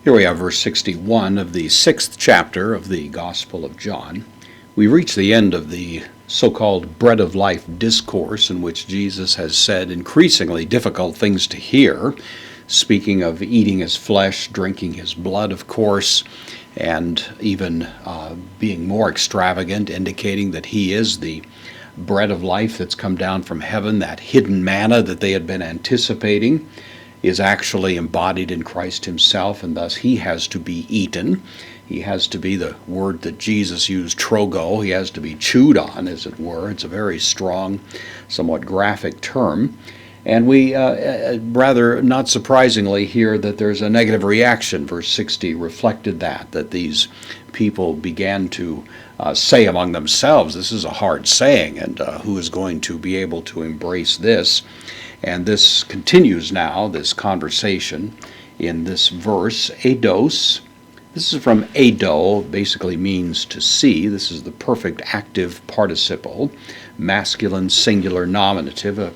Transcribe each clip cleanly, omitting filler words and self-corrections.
Here we have verse 61 of the 6th chapter of the Gospel of John. We reach the end of the so-called bread of life discourse in which Jesus has said increasingly difficult things to hear, speaking of eating his flesh, drinking his blood, of course, and even being more extravagant, indicating that he is the bread of life that's come down from heaven, that hidden manna that they had been anticipating is actually embodied in Christ himself, and thus he has to be eaten. He has to be, the word that Jesus used, trogo, he has to be chewed on, as it were. It's a very strong, somewhat graphic term. And we, rather not surprisingly, hear that there's a negative reaction. Verse 60 reflected that these people began to say among themselves, this is a hard saying, and who is going to be able to embrace this? And this continues now, this conversation, in this verse, eidos. This is from eido, basically means to see. This is the perfect active participle, masculine singular nominative, a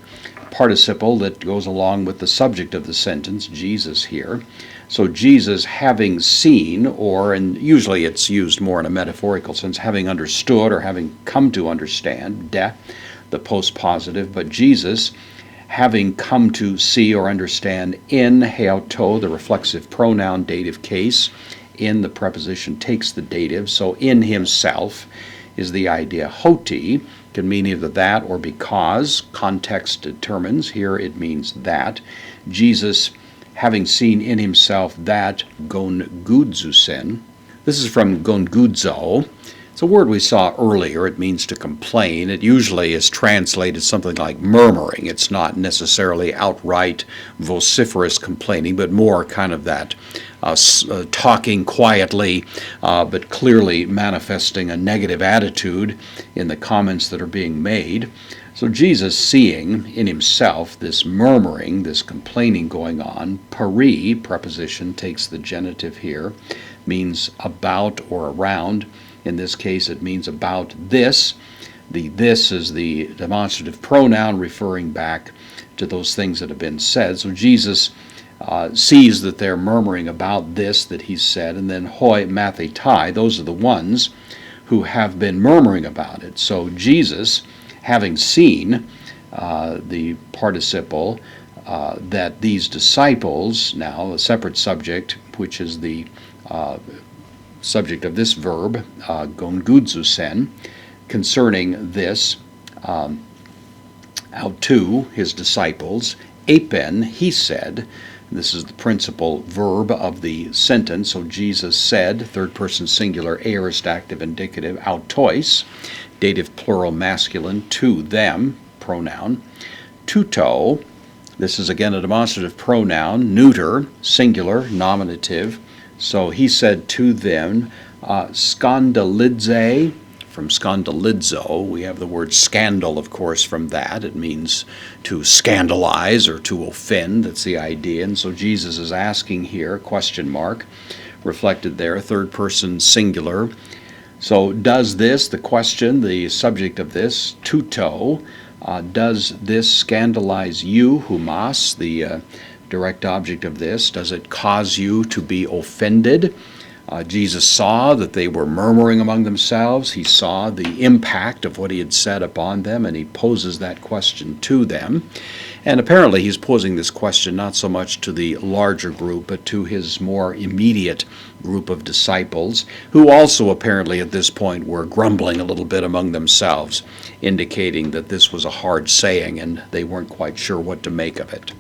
participle that goes along with the subject of the sentence, Jesus here. So Jesus having seen, and usually it's used more in a metaphorical sense, having understood or having come to understand, the postpositive, but Jesus having come to see or understand in heauto, the reflexive pronoun dative case, in the preposition takes the dative, so in himself is the idea. Hoti can mean either that or because. Context determines. Here it means that. Jesus having seen in himself that gongudzousen. This is from gongudzo. It's a word we saw earlier. It means to complain. It usually is translated something like murmuring. It's not necessarily outright vociferous complaining, but more kind of that talking quietly, but clearly manifesting a negative attitude in the comments that are being made. So Jesus seeing in himself this murmuring, this complaining going on, peri, preposition, takes the genitive here, means about or around. In this case, it means about this. The this is the demonstrative pronoun referring back to those things that have been said. So Jesus sees that they're murmuring about this that he said, and then hoi mathetai, those are the ones who have been murmuring about it. So Jesus, having seen the participle, that these disciples, now a separate subject, which is the subject of this verb, gongudzousen, concerning this, autou, his disciples, apen, he said. This is the principal verb of the sentence. So Jesus said, third person singular, aorist active indicative, autois, dative plural masculine, to them, pronoun. Tuto, this is again a demonstrative pronoun, neuter, singular, nominative. So he said to them, skandalidze, from skandalidzo, we have the word scandal, of course, from that. It means to scandalize or to offend. That's the idea. And so Jesus is asking here, question mark, reflected there, third person singular. So does this, the question, the subject of this, tuto, does this scandalize you, humas, the direct object of this? Does it cause you to be offended? Jesus saw that they were murmuring among themselves. He saw the impact of what he had said upon them, and he poses that question to them. And apparently he's posing this question not so much to the larger group, but to his more immediate group of disciples, who also apparently at this point were grumbling a little bit among themselves, indicating that this was a hard saying and they weren't quite sure what to make of it.